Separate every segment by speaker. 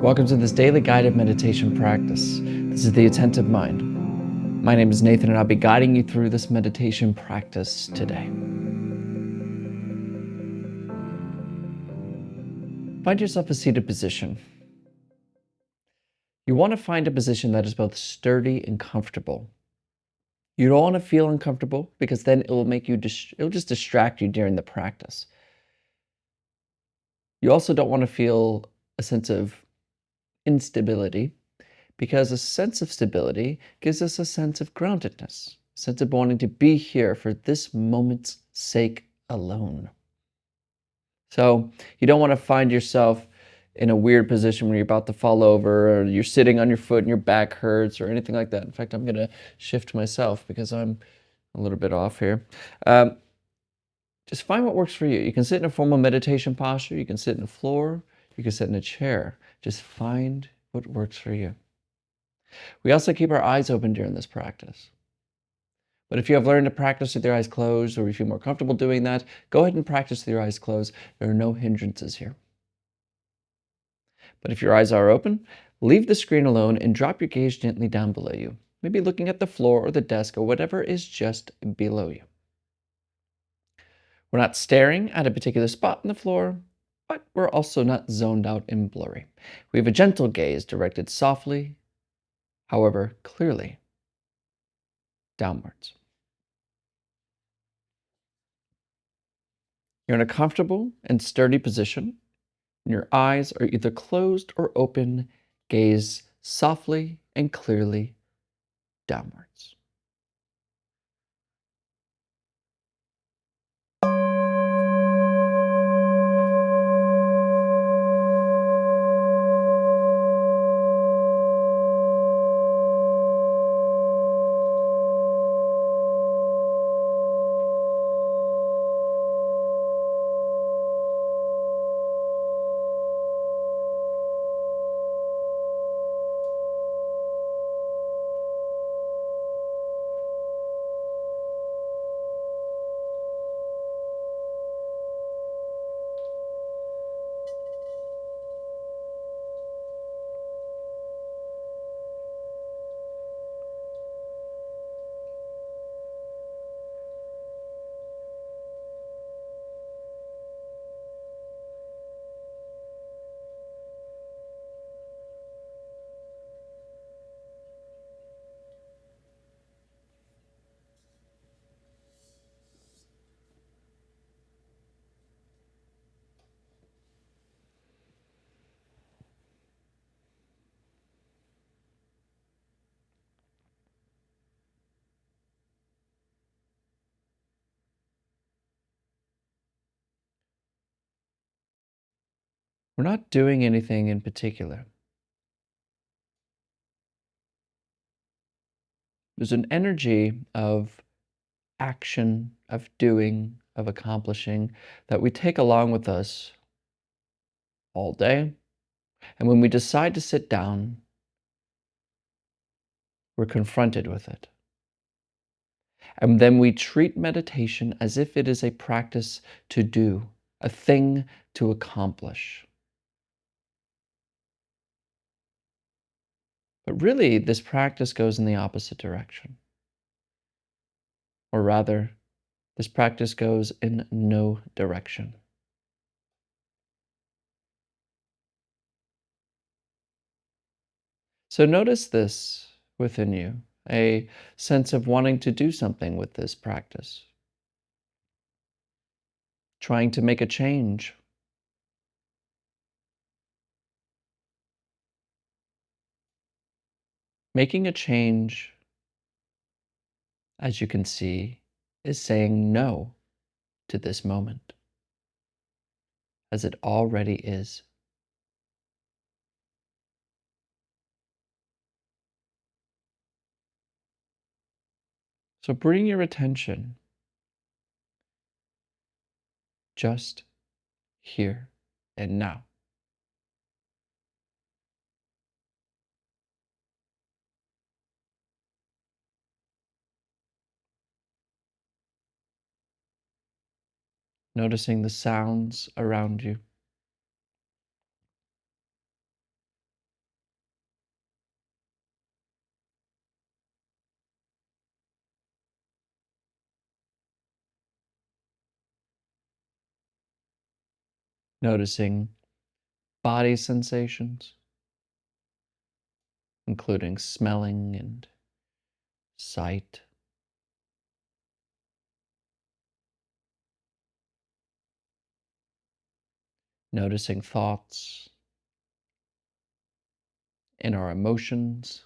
Speaker 1: Welcome to this daily guided meditation practice. This is the Attentive Mind. My name is Nathan, and I'll be guiding you through this meditation practice today. Find yourself a seated position. You want to find a position that is both sturdy and comfortable. You don't want to feel uncomfortable because then it will it'll just distract you during the practice. You also don't want to feel a sense of instability because a sense of stability gives us a sense of groundedness, a sense of wanting to be here for this moment's sake alone. So you don't want to find yourself in a weird position where you're about to fall over or you're sitting on your foot and your back hurts or anything like that. In fact, I'm going to shift myself because I'm a little bit off here. Um, just find what works for you. You can sit in a formal meditation posture. You can sit in the floor. You can sit in a chair. Just find what works for you. We also keep our eyes open during this practice. But if you have learned to practice with your eyes closed, or you feel more comfortable doing that, go ahead and practice with your eyes closed. There are no hindrances here. But if your eyes are open, leave the screen alone and drop your gaze gently down below you, maybe looking at the floor or the desk or whatever is just below you. We're not staring at a particular spot on the floor, but we're also not zoned out and blurry. We have a gentle gaze directed softly, however clearly, downwards. You're in a comfortable and sturdy position, and your eyes are either closed or open. Gaze softly and clearly downwards. We're not doing anything in particular. There's an energy of action, of doing, of accomplishing that we take along with us all day. And when we decide to sit down, we're confronted with it. And then we treat meditation as if it is a practice to do, a thing to accomplish. But really, this practice goes in the opposite direction. Or rather, this practice goes in no direction. So notice this within you, a sense of wanting to do something with this practice, trying to make a change. Making a change, as you can see, is saying no to this moment, as it already is. So bring your attention just here and now. Noticing the sounds around you. noticing body sensations, including smelling and sight, noticing thoughts and our emotions,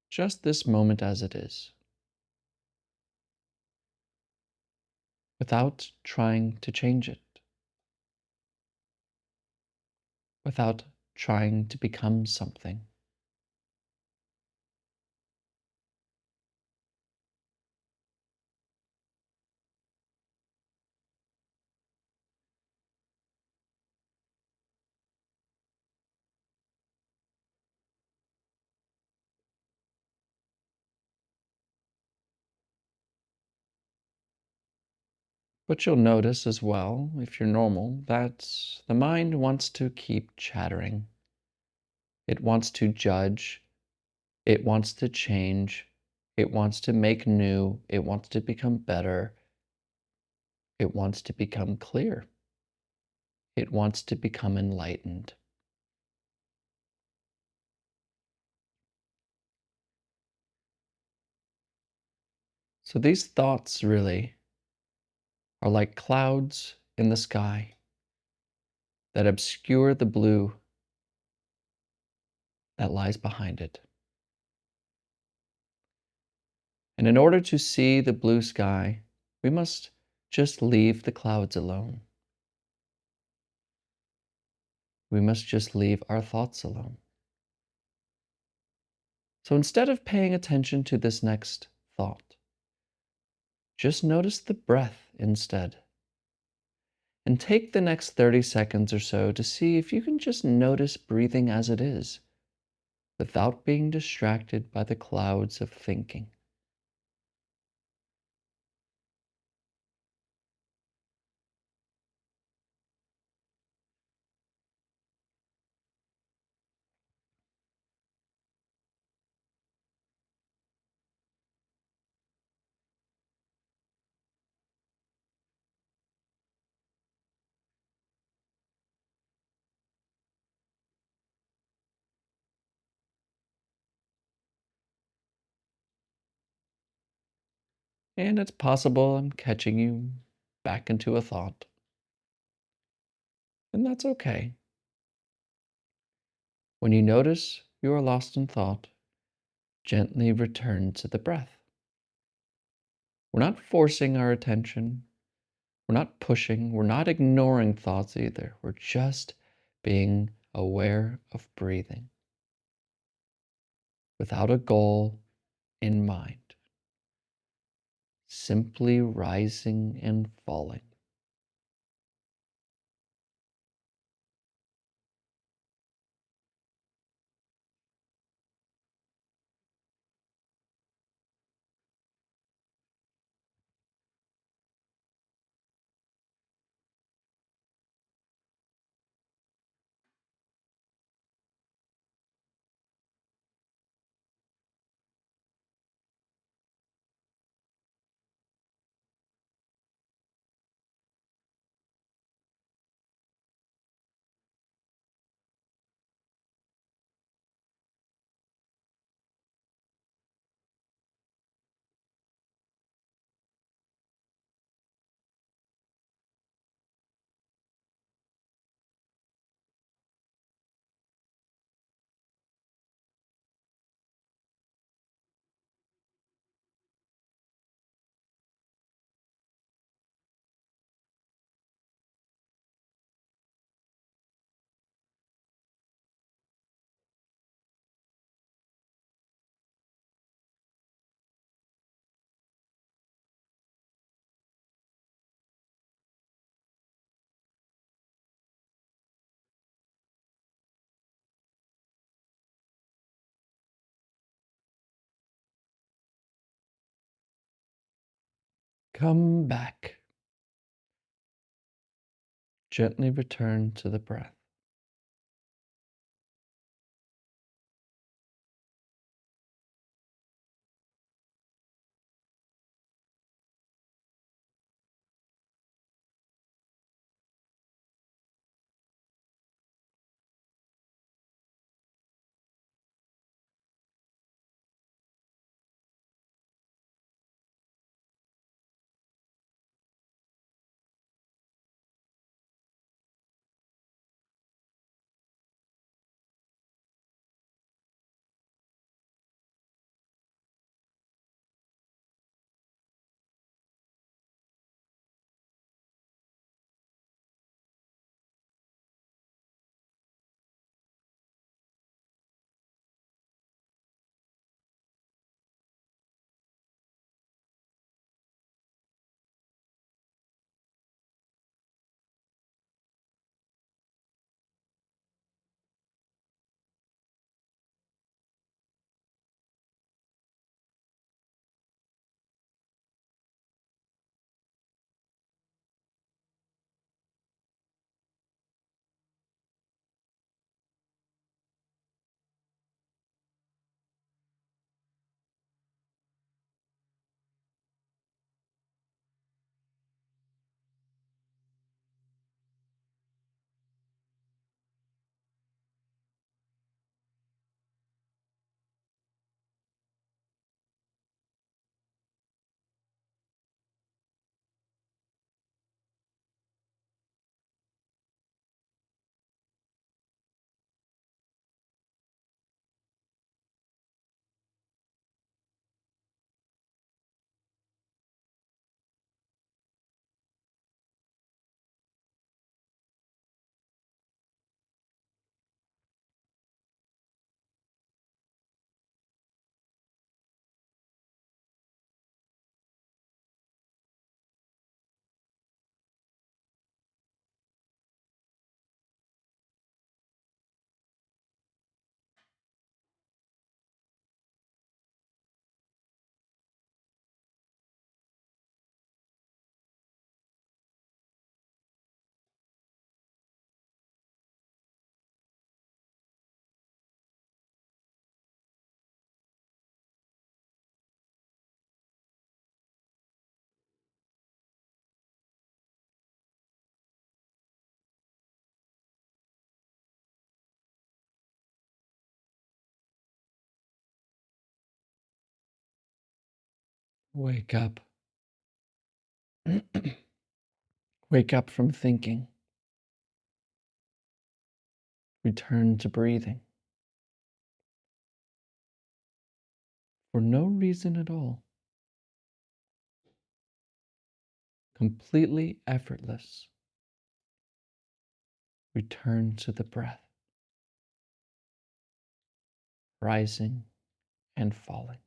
Speaker 1: just this moment as it is, without trying to change it, without trying to become something. But you'll notice as well, if you're normal, that the mind wants to keep chattering. It wants to judge. It wants to change. It wants to make new. It wants to become better. It wants to become clear. It wants to become enlightened. So these thoughts really are like clouds in the sky that obscure the blue that lies behind it. And in order to see the blue sky, we must just leave the clouds alone. We must just leave our thoughts alone. So instead of paying attention to this next thought, just notice the breath instead. And take the next 30 seconds or so to see if you can just notice breathing as it is, without being distracted by the clouds of thinking. And it's possible I'm catching you back into a thought, and that's okay. When you notice you are lost in thought, gently return to the breath. We're not forcing our attention. We're not pushing. We're not ignoring thoughts either. We're just being aware of breathing without a goal in mind, simply rising and falling. Come back. Gently return to the breath. Wake up. Wake up from thinking. Return to breathing. For no reason at all. Completely effortless. Return to the breath. Rising and falling.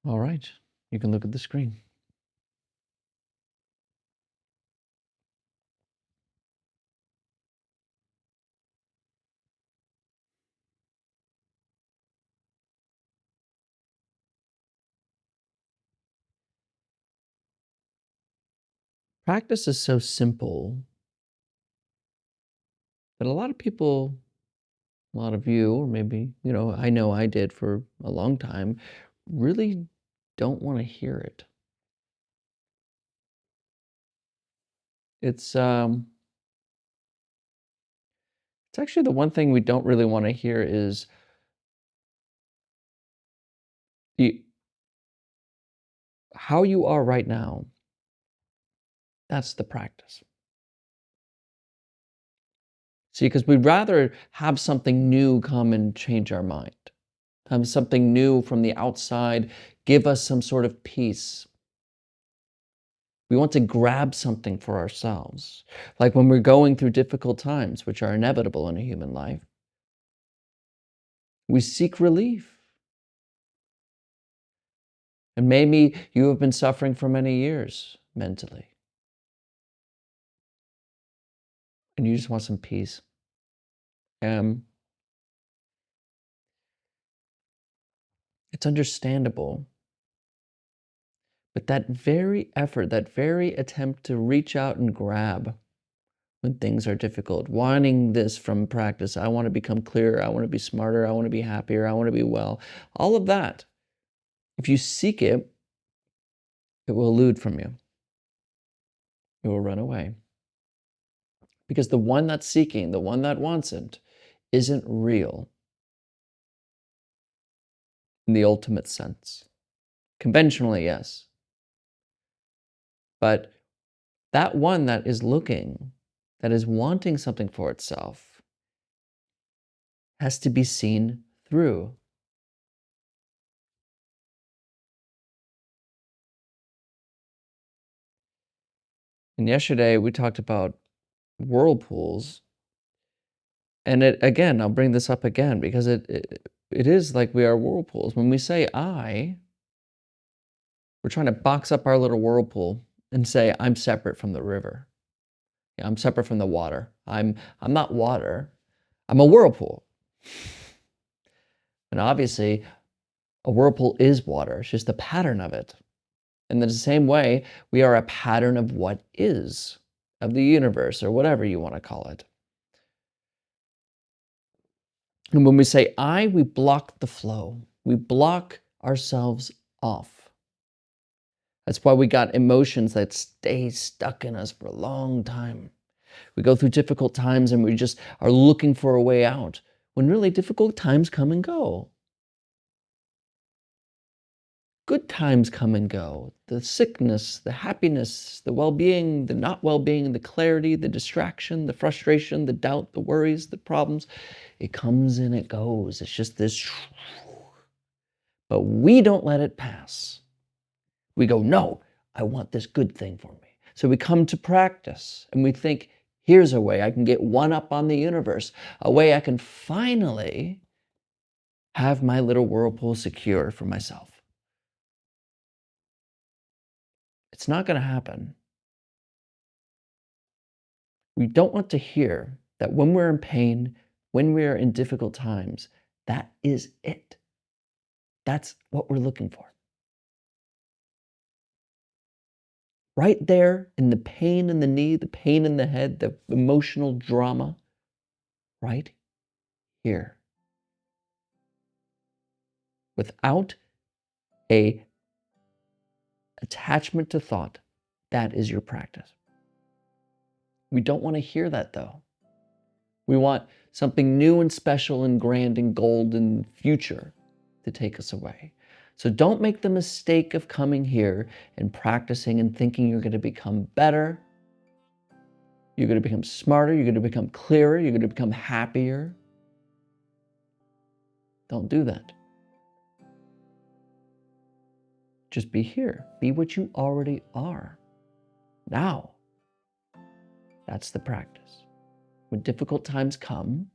Speaker 1: All right, you can look at the screen. practice is so simple, but a lot of people, a lot of you, or maybe, I know I did for a long time, really don't want to hear it. It's um it's actually the one thing we don't really want to hear is the how you are right now. That's the practice. See, because we'd rather have something new come and change our mind. Have something new from the outside give us some sort of peace. We want to grab something for ourselves. Like when we're going through difficult times, which are inevitable in a human life, we seek relief. And maybe you have been suffering for many years mentally, and you just want some peace. Um, it's understandable, but that very effort, that very attempt to reach out and grab when things are difficult, wanting this from practice, I want to become clearer, I want to be smarter, I want to be happier, I want to be well, all of that, if you seek it, it will elude from you. It will run away. Because the one that's seeking, the one that wants it, isn't real in the ultimate sense. Conventionally, yes. But that one that is looking, that is wanting something for itself, has to be seen through. And yesterday we talked about whirlpools. And again, I'll bring this up again because it is like we are whirlpools. When we say I, we're trying to box up our little whirlpool and say, I'm separate from the river. Yeah, I'm separate from the water. I'm not water. I'm a whirlpool. And obviously, a whirlpool is water. It's just a pattern of it. And in the same way, we are a pattern of what is, of the universe, or whatever you want to call it. And when we say I, we block the flow. We block ourselves off. That's why we got emotions that stay stuck in us for a long time. We go through difficult times and we just are looking for a way out, when really difficult times come and go. Good times come and go. The sickness, the happiness, the well-being, the not well-being, the clarity, the distraction, the frustration, the doubt, the worries, the problems. It comes and it goes. It's just this. But we don't let it pass. We go, no, I want this good thing for me. So we come to practice and we think, here's a way I can get one up on the universe, a way I can finally have my little whirlpool secure for myself. It's not going to happen. We don't want to hear that when we're in pain, when we are in difficult times, that is it. That's what we're looking for. Right there in the pain in the knee, the pain in the head, the emotional drama, right here. Without a attachment to thought, that is your practice. We don't want to hear that though. We want something new and special and grand and golden future to take us away. So don't make the mistake of coming here and practicing and thinking you're going to become better. You're going to become smarter. You're going to become clearer. You're going to become happier. Don't do that. Just be here. Be what you already are. Now, that's the practice. When difficult times come,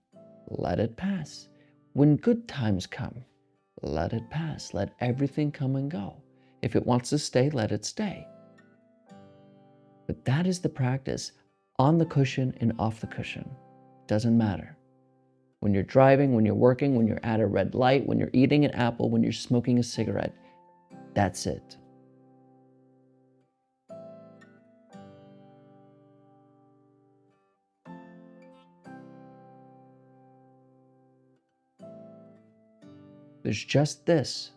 Speaker 1: let it pass. When good times come, let it pass. Let everything come and go. If it wants to stay, let it stay. But that is the practice, on the cushion and off the cushion. Doesn't matter. When you're driving, when you're working, when you're at a red light, when you're eating an apple, when you're smoking a cigarette, that's it. There's just this.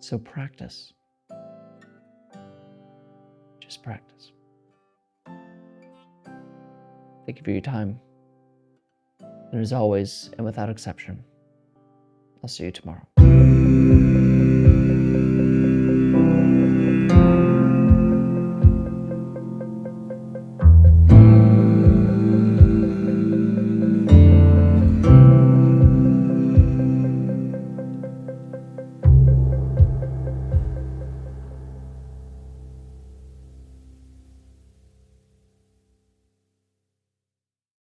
Speaker 1: So practice. Just practice. Thank you for your time. And as always, and without exception, I'll see you tomorrow.